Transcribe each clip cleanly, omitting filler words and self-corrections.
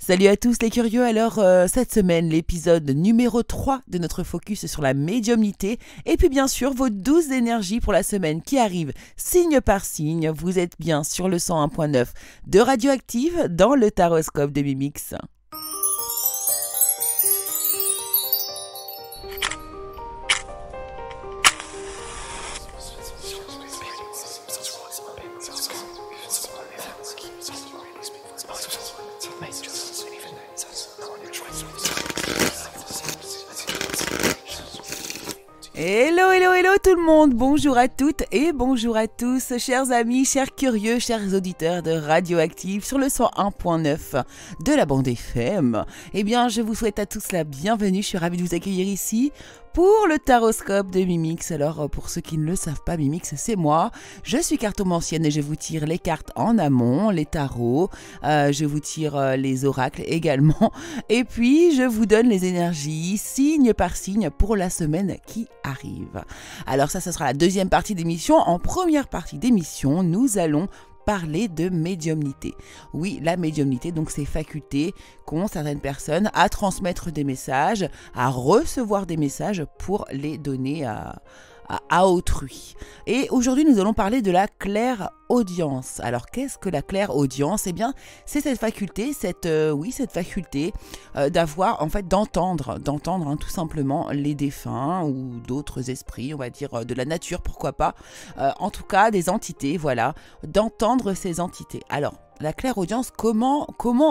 Salut à tous les curieux, alors cette semaine l'épisode numéro 3 de notre focus sur la médiumnité et puis bien sûr vos 12 énergies pour la semaine qui arrive signe par signe. Vous êtes bien sur le 101.9 de Radioactive dans le Taroscope de Mimix. Hello tout le monde, bonjour à toutes et bonjour à tous, chers amis, chers curieux, chers auditeurs de Radioactive sur le 101.9 de la bande FM. Eh bien, je vous souhaite à tous la bienvenue, je suis ravie de vous accueillir ici pour le taroscope de Mimix. Alors, pour ceux qui ne le savent pas, Mimix, c'est moi. Je suis cartomancienne et je vous tire les cartes en amont, les tarots. Je vous tire les oracles également. Et puis, je vous donne les énergies, signe par signe, pour la semaine qui arrive. Alors ça sera la deuxième partie d'émission. En première partie d'émission, nous allons parler de médiumnité. Oui, la médiumnité, donc ces facultés qu'ont certaines personnes à transmettre des messages, à recevoir des messages pour les donner à autrui. Et aujourd'hui, nous allons parler de la clairaudience. Alors, qu'est-ce que la clairaudience ? Eh bien, c'est cette faculté, cette faculté d'avoir, en fait, d'entendre tout simplement les défunts ou d'autres esprits, on va dire, de la nature, pourquoi pas. En tout cas, des entités, voilà, d'entendre ces entités. Alors, la clairaudience, comment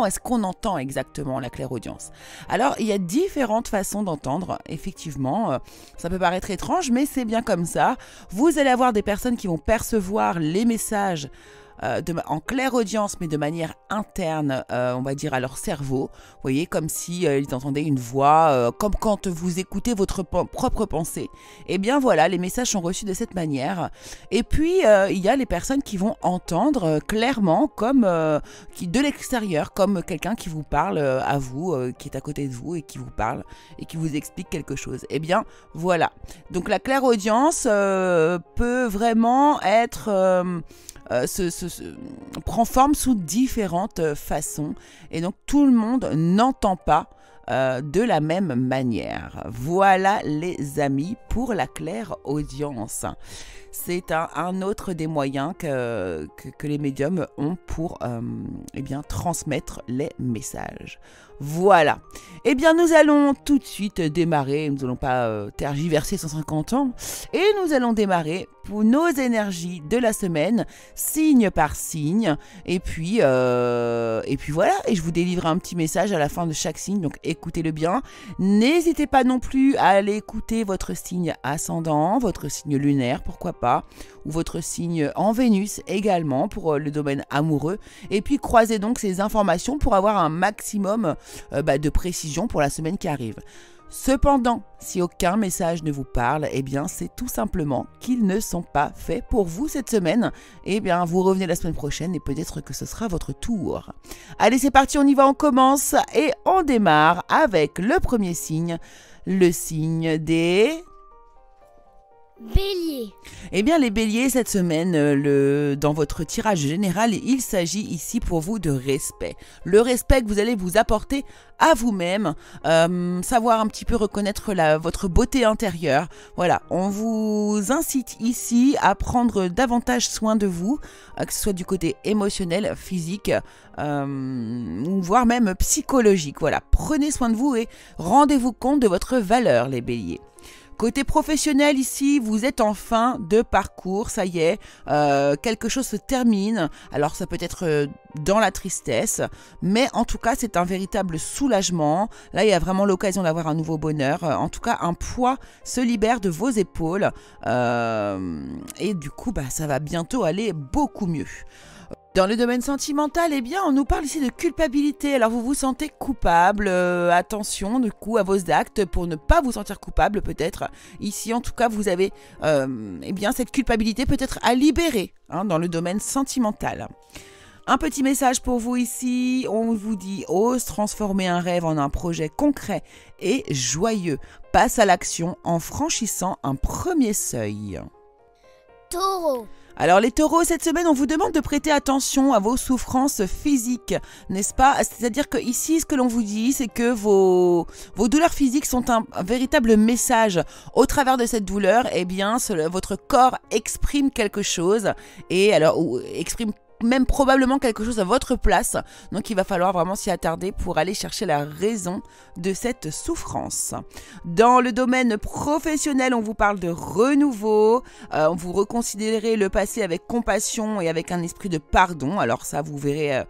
est-ce qu'on entend exactement la clairaudience ? Alors, il y a différentes façons d'entendre, effectivement, ça peut paraître étrange, mais c'est bien comme ça. Vous allez avoir des personnes qui vont percevoir les messages en clairaudience, mais de manière interne, on va dire à leur cerveau. Vous voyez, comme si ils entendaient une voix, comme quand vous écoutez votre propre pensée. Eh bien voilà, les messages sont reçus de cette manière. Et puis, il y a les personnes qui vont entendre clairement, comme de l'extérieur, comme quelqu'un qui vous parle à vous, qui est à côté de vous et qui vous parle et qui vous explique quelque chose. Eh bien voilà. Donc la clairaudience peut vraiment être... prend forme sous différentes façons et donc tout le monde n'entend pas de la même manière. Voilà les amis pour la clairaudience. C'est un autre des moyens que les médiums ont pour transmettre les messages. Voilà. Eh bien, nous allons tout de suite démarrer. Nous n'allons pas tergiverser 150 ans. Et nous allons démarrer pour nos énergies de la semaine, signe par signe. Et puis voilà. Et je vous délivre un petit message à la fin de chaque signe. Donc, écoutez-le bien. N'hésitez pas non plus à aller écouter votre signe ascendant, votre signe lunaire, pourquoi pas, ou votre signe en Vénus également pour le domaine amoureux. Et puis, croisez donc ces informations pour avoir un maximum de précision pour la semaine qui arrive. Cependant, si aucun message ne vous parle, eh bien c'est tout simplement qu'ils ne sont pas faits pour vous cette semaine. Eh bien vous revenez la semaine prochaine et peut-être que ce sera votre tour. Allez, c'est parti, on y va, on commence et on démarre avec le premier signe, le signe des... Bélier. Eh bien les béliers, cette semaine, dans votre tirage général, il s'agit ici pour vous de respect. Le respect que vous allez vous apporter à vous-même, savoir un petit peu reconnaître votre beauté intérieure. Voilà, on vous incite ici à prendre davantage soin de vous, que ce soit du côté émotionnel, physique, voire même psychologique. Voilà, prenez soin de vous et rendez-vous compte de votre valeur, les béliers. Côté professionnel ici, vous êtes en fin de parcours, ça y est, quelque chose se termine. Alors ça peut être dans la tristesse, mais en tout cas c'est un véritable soulagement. Là il y a vraiment l'occasion d'avoir un nouveau bonheur. En tout cas un poids se libère de vos épaules et du coup ça va bientôt aller beaucoup mieux. Dans le domaine sentimental, eh bien, on nous parle ici de culpabilité. Alors, vous vous sentez coupable. Attention, du coup, à vos actes pour ne pas vous sentir coupable, peut-être. Ici, en tout cas, vous avez cette culpabilité peut-être à libérer dans le domaine sentimental. Un petit message pour vous ici. On vous dit, ose transformer un rêve en un projet concret et joyeux. Passe à l'action en franchissant un premier seuil. Taureau. Alors les taureaux, cette semaine, on vous demande de prêter attention à vos souffrances physiques, n'est-ce pas? C'est-à-dire que ici, ce que l'on vous dit, c'est que vos douleurs physiques sont un véritable message. Au travers de cette douleur, eh bien, votre corps exprime quelque chose et alors exprime même probablement quelque chose à votre place. Donc il va falloir vraiment s'y attarder pour aller chercher la raison de cette souffrance. Dans le domaine professionnel, on vous parle de renouveau. Vous reconsidérez le passé avec compassion et avec un esprit de pardon. Alors ça, vous verrez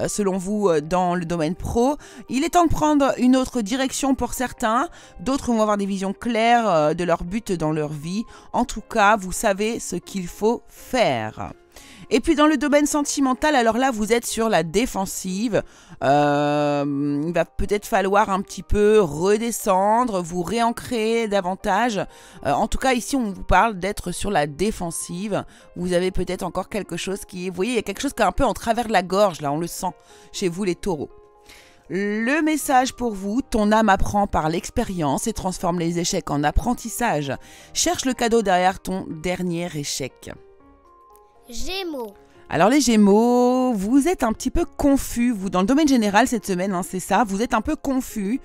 selon vous dans le domaine pro. Il est temps de prendre une autre direction pour certains. D'autres vont avoir des visions claires de leur but dans leur vie. En tout cas, vous savez ce qu'il faut faire. Et puis dans le domaine sentimental, alors là vous êtes sur la défensive, il va peut-être falloir un petit peu redescendre, vous réancrer davantage. En tout cas ici on vous parle d'être sur la défensive, vous avez peut-être encore quelque chose qui est, vous voyez il y a quelque chose qui est un peu en travers de la gorge là, on le sent chez vous les taureaux. Le message pour vous, ton âme apprend par l'expérience et transforme les échecs en apprentissage. Cherche le cadeau derrière ton dernier échec. Gémeaux. Alors les Gémeaux, vous êtes un petit peu confus, vous dans le domaine général cette semaine, hein, c'est ça, vous êtes un peu confus.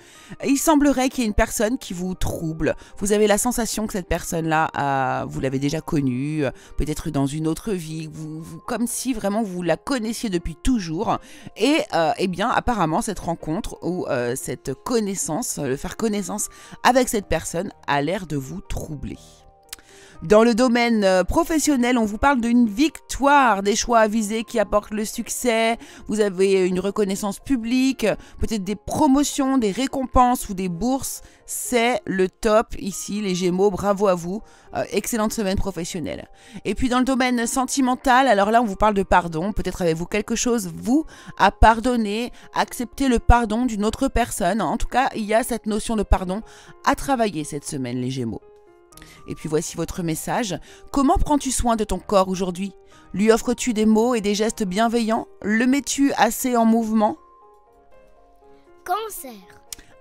Il semblerait qu'il y ait une personne qui vous trouble. Vous avez la sensation que cette personne-là, vous l'avez déjà connue, peut-être dans une autre vie, comme si vraiment vous la connaissiez depuis toujours. Et eh bien apparemment cette rencontre ou cette connaissance, le faire connaissance avec cette personne a l'air de vous troubler. Dans le domaine professionnel, on vous parle d'une victoire, des choix avisés qui apportent le succès. Vous avez une reconnaissance publique, peut-être des promotions, des récompenses ou des bourses. C'est le top ici, les Gémeaux, bravo à vous. Excellente semaine professionnelle. Et puis dans le domaine sentimental, alors là on vous parle de pardon. Peut-être avez-vous quelque chose, vous, à pardonner, accepter le pardon d'une autre personne. En tout cas, il y a cette notion de pardon à travailler cette semaine, les Gémeaux. Et puis voici votre message. Comment prends-tu soin de ton corps aujourd'hui? Lui offres-tu des mots et des gestes bienveillants? Le mets-tu assez en mouvement? Cancer.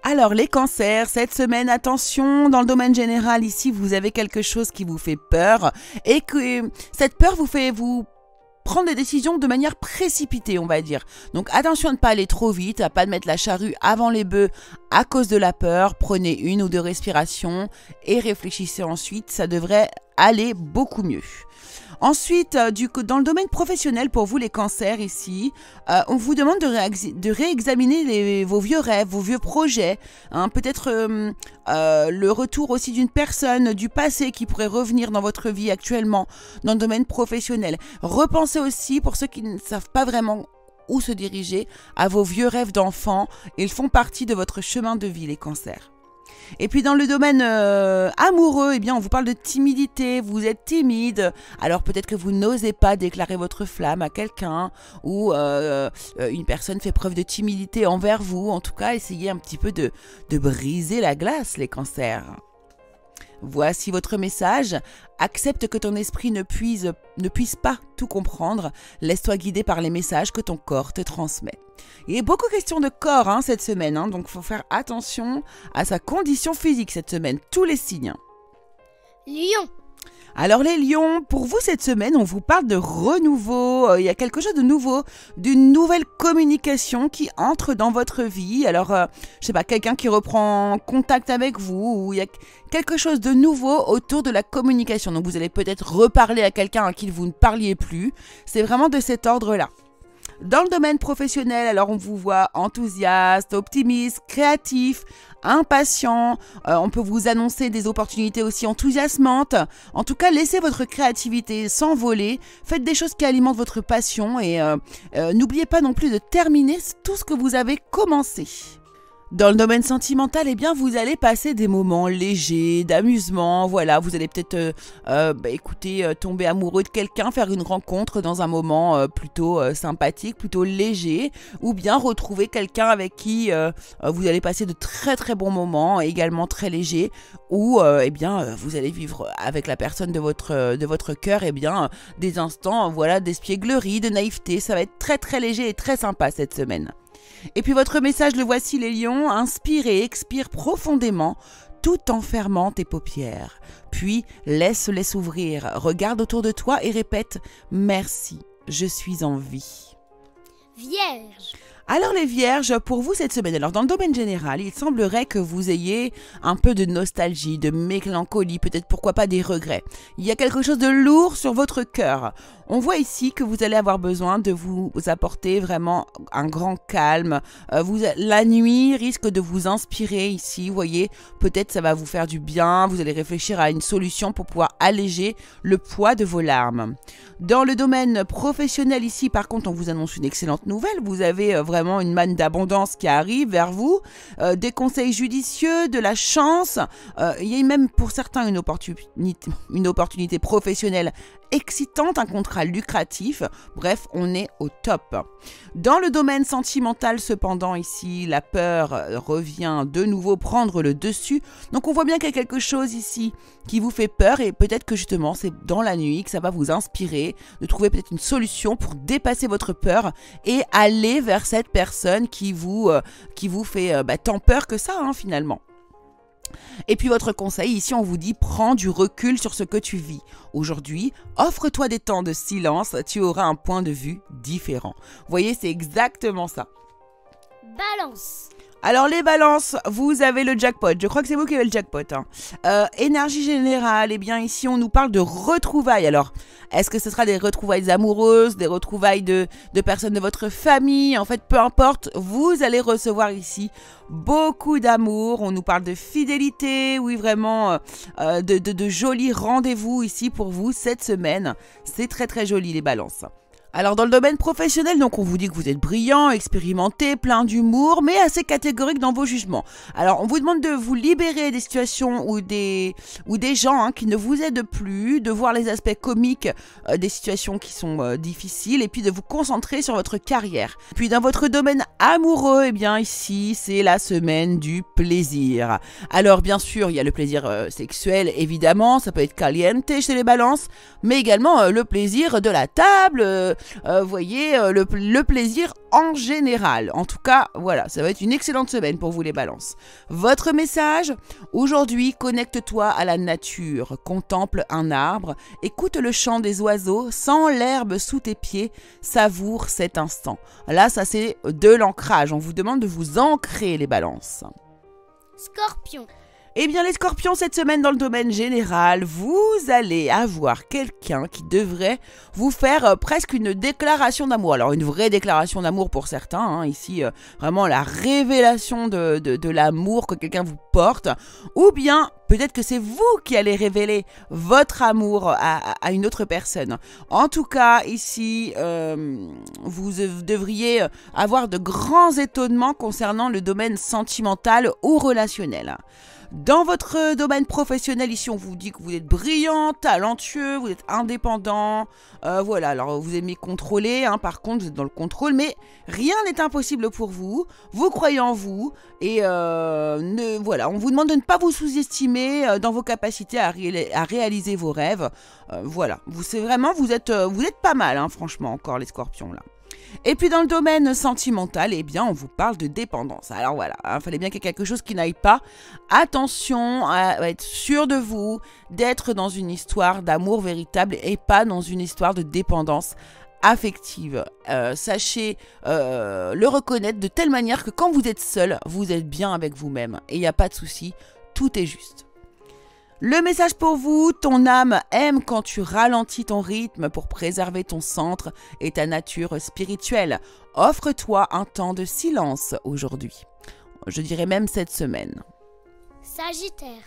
Alors les cancers, cette semaine, attention, dans le domaine général, ici, vous avez quelque chose qui vous fait peur et que cette peur vous fait prendre des décisions de manière précipitée, on va dire. Donc attention à ne pas aller trop vite, à pas mettre la charrue avant les bœufs à cause de la peur. Prenez une ou deux respirations et réfléchissez ensuite, ça devrait aller beaucoup mieux. Ensuite, dans le domaine professionnel, pour vous les cancers ici, on vous demande de réexaminer vos vieux rêves, vos vieux projets. Hein, peut-être le retour aussi d'une personne du passé qui pourrait revenir dans votre vie actuellement, dans le domaine professionnel. Repensez aussi, pour ceux qui ne savent pas vraiment où se diriger, à vos vieux rêves d'enfant. Ils font partie de votre chemin de vie, les cancers. Et puis dans le domaine amoureux, eh bien on vous parle de timidité, vous êtes timide, alors peut-être que vous n'osez pas déclarer votre flamme à quelqu'un ou une personne fait preuve de timidité envers vous. En tout cas, essayez un petit peu de briser la glace, les cancers. Voici votre message. Accepte que ton esprit ne puisse pas tout comprendre. Laisse-toi guider par les messages que ton corps te transmet. Il y a beaucoup de questions de corps cette semaine, donc il faut faire attention à sa condition physique cette semaine, tous les signes. Lion. Alors les lions, pour vous cette semaine, on vous parle de renouveau. Il y a quelque chose de nouveau, d'une nouvelle communication qui entre dans votre vie. Alors, je sais pas, quelqu'un qui reprend contact avec vous, ou il y a quelque chose de nouveau autour de la communication. Donc vous allez peut-être reparler à quelqu'un à qui vous ne parliez plus. C'est vraiment de cet ordre-là. Dans le domaine professionnel, alors on vous voit enthousiaste, optimiste, créatif, impatient. On peut vous annoncer des opportunités aussi enthousiasmantes. En tout cas, laissez votre créativité s'envoler. Faites des choses qui alimentent votre passion et n'oubliez pas non plus de terminer tout ce que vous avez commencé. Dans le domaine sentimental, eh bien, vous allez passer des moments légers, d'amusement, voilà, vous allez peut-être, tomber amoureux de quelqu'un, faire une rencontre dans un moment plutôt sympathique, plutôt léger, ou bien retrouver quelqu'un avec qui vous allez passer de très très bons moments, également très légers, ou vous allez vivre avec la personne de votre cœur, des instants, voilà, d'espièglerie, de naïveté, ça va être très très léger et très sympa cette semaine. Et puis votre message, le voici les lions, inspire et expire profondément tout en fermant tes paupières. Puis laisse-les s'ouvrir, regarde autour de toi et répète « Merci, je suis en vie ». Vierge. Alors les vierges, pour vous cette semaine, alors dans le domaine général, il semblerait que vous ayez un peu de nostalgie, de mélancolie, peut-être pourquoi pas des regrets. Il y a quelque chose de lourd sur votre cœur. On voit ici que vous allez avoir besoin de vous apporter vraiment un grand calme. La nuit risque de vous inspirer ici, vous voyez, peut-être ça va vous faire du bien, vous allez réfléchir à une solution pour pouvoir alléger le poids de vos larmes. Dans le domaine professionnel ici, par contre, on vous annonce une excellente nouvelle, vous avez vraiment une manne d'abondance qui arrive vers vous, des conseils judicieux, de la chance, il y a même pour certains une opportunité professionnelle excitante, un contrat lucratif, bref, on est au top. Dans le domaine sentimental cependant ici, la peur revient de nouveau prendre le dessus, donc on voit bien qu'il y a quelque chose ici qui vous fait peur et peut-être que justement c'est dans la nuit que ça va vous inspirer de trouver peut-être une solution pour dépasser votre peur et aller vers cette personne qui vous fait tant peur que ça finalement. Et puis votre conseil, ici on vous dit prends du recul sur ce que tu vis. Aujourd'hui, offre-toi des temps de silence, tu auras un point de vue différent. Vous voyez, c'est exactement ça. Balance. Alors les balances, vous avez le jackpot, je crois que c'est vous qui avez le jackpot. Énergie générale, eh bien ici on nous parle de retrouvailles. Alors, est-ce que ce sera des retrouvailles amoureuses, des retrouvailles de personnes de votre famille? En fait, peu importe, vous allez recevoir ici beaucoup d'amour. On nous parle de fidélité, oui vraiment, de jolis rendez-vous ici pour vous cette semaine. C'est très très joli les balances. Alors dans le domaine professionnel, donc on vous dit que vous êtes brillant, expérimenté, plein d'humour, mais assez catégorique dans vos jugements. Alors on vous demande de vous libérer des situations ou des gens qui ne vous aident plus, de voir les aspects comiques des situations qui sont difficiles et puis de vous concentrer sur votre carrière. Puis dans votre domaine amoureux, eh bien ici c'est la semaine du plaisir. Alors bien sûr il y a le plaisir sexuel évidemment, ça peut être caliente chez les balances, mais également le plaisir de la table. Voyez, le plaisir en général. En tout cas, voilà, ça va être une excellente semaine pour vous les balances. Votre message, aujourd'hui, connecte-toi à la nature, contemple un arbre, écoute le chant des oiseaux, sens l'herbe sous tes pieds, savoure cet instant. Là, ça c'est de l'ancrage, on vous demande de vous ancrer les balances. Scorpion. Eh bien les scorpions, cette semaine dans le domaine général, vous allez avoir quelqu'un qui devrait vous faire presque une déclaration d'amour. Alors une vraie déclaration d'amour pour certains, ici vraiment la révélation de l'amour que quelqu'un vous porte. Ou bien peut-être que c'est vous qui allez révéler votre amour à une autre personne. En tout cas, ici, vous devriez avoir de grands étonnements concernant le domaine sentimental ou relationnel. Dans votre domaine professionnel, ici, on vous dit que vous êtes brillant, talentueux, vous êtes indépendant. Voilà, alors vous aimez contrôler, par contre, vous êtes dans le contrôle, mais rien n'est impossible pour vous. Vous croyez en vous et voilà, on vous demande de ne pas vous sous-estimer dans vos capacités à réaliser vos rêves. Voilà, vous êtes pas mal, franchement, encore les scorpions là. Et puis dans le domaine sentimental, eh bien on vous parle de dépendance. Alors voilà, fallait bien qu'il y ait quelque chose qui n'aille pas. Attention à être sûr de vous, d'être dans une histoire d'amour véritable et pas dans une histoire de dépendance affective. Sachez le reconnaître de telle manière que quand vous êtes seul, vous êtes bien avec vous-même. Et il n'y a pas de souci, tout est juste. Le message pour vous, ton âme aime quand tu ralentis ton rythme pour préserver ton centre et ta nature spirituelle. Offre-toi un temps de silence aujourd'hui. Je dirais même cette semaine. Sagittaire.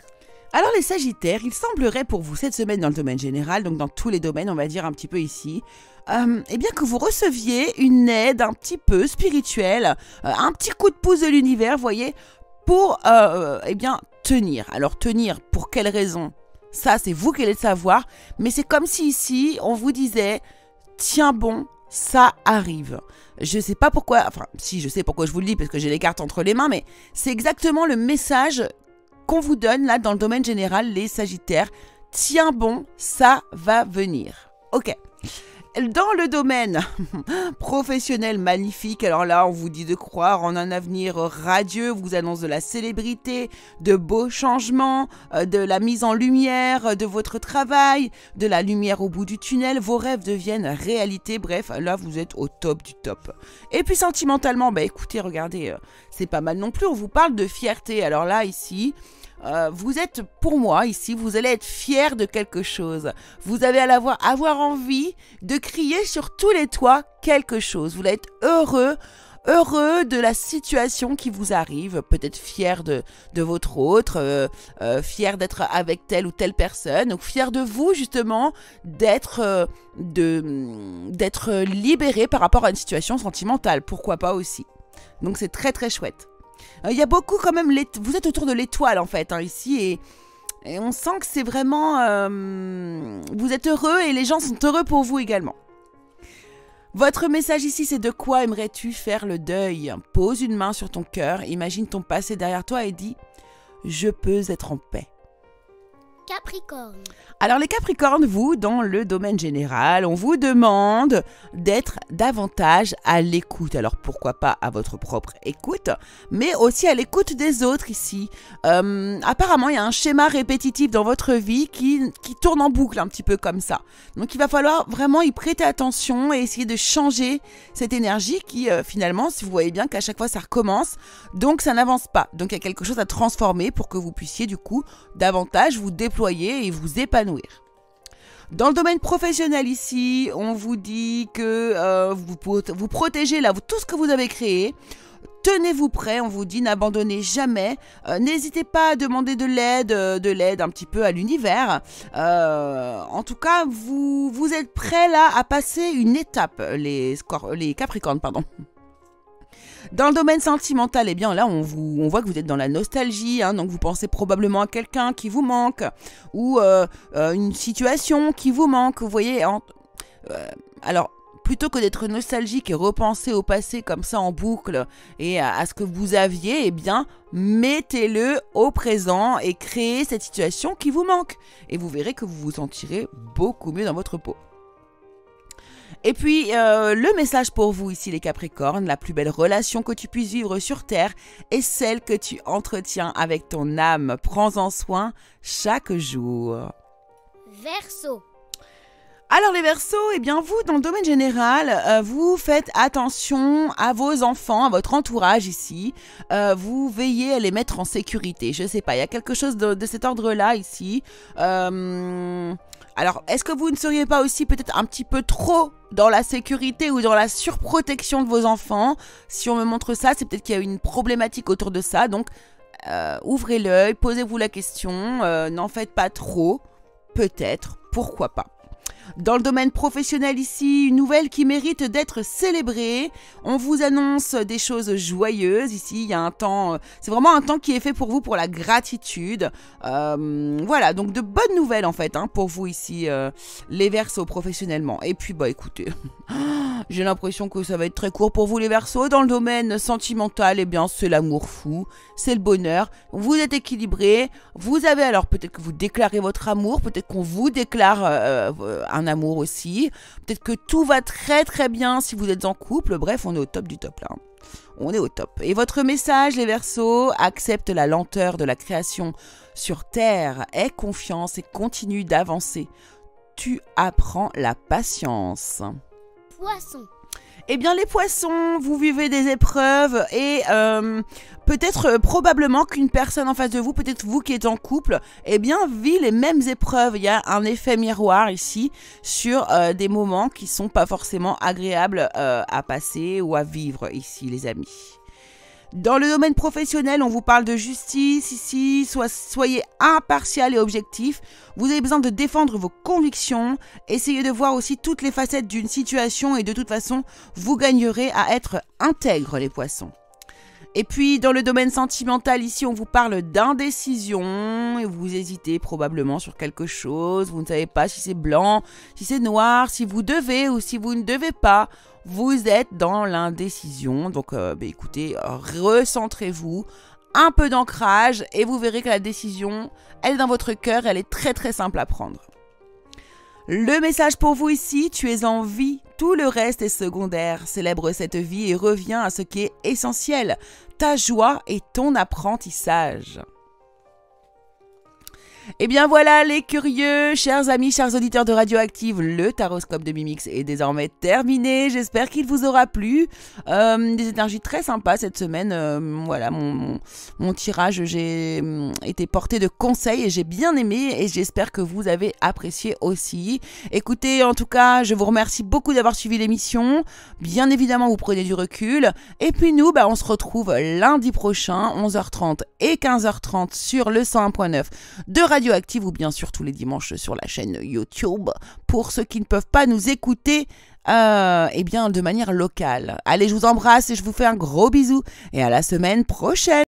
Alors les Sagittaires, il semblerait pour vous cette semaine dans le domaine général, donc dans tous les domaines, on va dire un petit peu ici, eh bien que vous receviez une aide un petit peu spirituelle, un petit coup de pouce de l'univers, voyez, pour eh bien tenir. Alors tenir, pour quelle raison? Ça, c'est vous qui allez le savoir, mais c'est comme si ici, on vous disait, tiens bon, ça arrive. Je sais pas pourquoi, enfin si je sais pourquoi je vous le dis, parce que j'ai les cartes entre les mains, mais c'est exactement le message qu'on vous donne là dans le domaine général, les Sagittaires. Tiens bon, ça va venir. Ok. Dans le domaine professionnel magnifique, alors là, on vous dit de croire en un avenir radieux, vous annonce de la célébrité, de beaux changements, de la mise en lumière de votre travail, de la lumière au bout du tunnel, vos rêves deviennent réalité, bref, là, vous êtes au top du top. Et puis sentimentalement, écoutez, regardez, c'est pas mal non plus, on vous parle de fierté, alors là, ici... vous êtes, pour moi, ici, vous allez être fier de quelque chose. Vous allez avoir envie de crier sur tous les toits quelque chose. Vous allez être heureux de la situation qui vous arrive. Peut-être fier de votre autre, fier d'être avec telle ou telle personne. Donc, fier de vous, justement, d'être libéré par rapport à une situation sentimentale. Pourquoi pas aussi. Donc, c'est très, très chouette. Il y a beaucoup quand même, vous êtes autour de l'étoile en fait, ici, et on sent que c'est vraiment, vous êtes heureux et les gens sont heureux pour vous également. Votre message ici, c'est de quoi aimerais-tu faire le deuil? Pose une main sur ton cœur, imagine ton passé derrière toi et dis « Je peux être en paix ». Capricorne. Alors les Capricornes, vous, dans le domaine général, on vous demande d'être davantage à l'écoute. Alors pourquoi pas à votre propre écoute, mais aussi à l'écoute des autres ici. Apparemment, il y a un schéma répétitif dans votre vie qui tourne en boucle un petit peu comme ça. Donc il va falloir vraiment y prêter attention et essayer de changer cette énergie qui finalement, si vous voyez bien qu'à chaque fois ça recommence, donc ça n'avance pas. Donc il y a quelque chose à transformer pour que vous puissiez du coup davantage vous déployer et vous épanouir. Dans le domaine professionnel ici, on vous dit que vous protégez là tout ce que vous avez créé. Tenez-vous prêt, on vous dit n'abandonnez jamais. N'hésitez pas à demander de l'aide un petit peu à l'univers. En tout cas, vous êtes prêts là à passer une étape, les Capricornes, pardon. Dans le domaine sentimental, eh bien là, on voit que vous êtes dans la nostalgie, donc vous pensez probablement à quelqu'un qui vous manque ou une situation qui vous manque, vous voyez. Alors, plutôt que d'être nostalgique et repenser au passé comme ça en boucle et à ce que vous aviez, eh bien, mettez-le au présent et créez cette situation qui vous manque. Et vous verrez que vous vous sentirez beaucoup mieux dans votre peau. Et puis, le message pour vous ici, les Capricornes, la plus belle relation que tu puisses vivre sur Terre est celle que tu entretiens avec ton âme. Prends-en soin chaque jour. Verseau. Alors les Verseaux, eh bien vous, dans le domaine général, vous faites attention à vos enfants, à votre entourage ici. Vous veillez à les mettre en sécurité. Je sais pas, il y a quelque chose de cet ordre-là ici. Alors, est-ce que vous ne seriez pas aussi peut-être un petit peu trop dans la sécurité ou dans la surprotection de vos enfants? Si on me montre ça, c'est peut-être qu'il y a une problématique autour de ça. Donc, ouvrez l'œil, posez-vous la question, n'en faites pas trop. Peut-être, pourquoi pas. Dans le domaine professionnel ici, une nouvelle qui mérite d'être célébrée. On vous annonce des choses joyeuses ici. Il y a un temps, c'est vraiment un temps qui est fait pour vous pour la gratitude. Voilà, donc de bonnes nouvelles en fait pour vous ici, les Verseaux professionnellement. Et puis écoutez, j'ai l'impression que ça va être très court pour vous les Verseaux. Dans le domaine sentimental, eh bien c'est l'amour fou, c'est le bonheur. Vous êtes équilibré. Vous avez alors peut-être que vous déclarez votre amour, peut-être qu'on vous déclare un amour aussi. Peut-être que tout va très très bien si vous êtes en couple. Bref, on est au top du top là. On est au top. Et votre message, les Verseaux, accepte la lenteur de la création sur Terre. Aie confiance et continue d'avancer. Tu apprends la patience. Poisson. Eh bien les poissons, vous vivez des épreuves et peut-être probablement qu'une personne en face de vous, peut-être vous qui êtes en couple, eh bien vit les mêmes épreuves. Il y a un effet miroir ici sur des moments qui sont pas forcément agréables à passer ou à vivre ici les amis. Dans le domaine professionnel, on vous parle de justice ici, soyez impartial et objectif. Vous avez besoin de défendre vos convictions, essayez de voir aussi toutes les facettes d'une situation et de toute façon, vous gagnerez à être intègre les poissons. Et puis, dans le domaine sentimental, ici, on vous parle d'indécision et vous hésitez probablement sur quelque chose. Vous ne savez pas si c'est blanc, si c'est noir, si vous devez ou si vous ne devez pas. Vous êtes dans l'indécision. Donc, écoutez, recentrez-vous, un peu d'ancrage et vous verrez que la décision, elle est dans votre cœur, elle est très très simple à prendre. Le message pour vous ici, tu es en vie, tout le reste est secondaire. Célèbre cette vie et reviens à ce qui est essentiel, ta joie et ton apprentissage. Et bien voilà les curieux, chers amis, chers auditeurs de Radioactive, le taroscope de Mimix est désormais terminé. J'espère qu'il vous aura plu. Des énergies très sympas cette semaine. Voilà, mon tirage, j'ai été porté de conseils et j'ai bien aimé et j'espère que vous avez apprécié aussi. Écoutez, en tout cas, je vous remercie beaucoup d'avoir suivi l'émission. Bien évidemment, vous prenez du recul. Et puis nous, on se retrouve lundi prochain, 11h30 et 15h30 sur le 101.9 de Radioactive ou bien sûr tous les dimanches sur la chaîne YouTube pour ceux qui ne peuvent pas nous écouter de manière locale. Allez, je vous embrasse et je vous fais un gros bisou et à la semaine prochaine.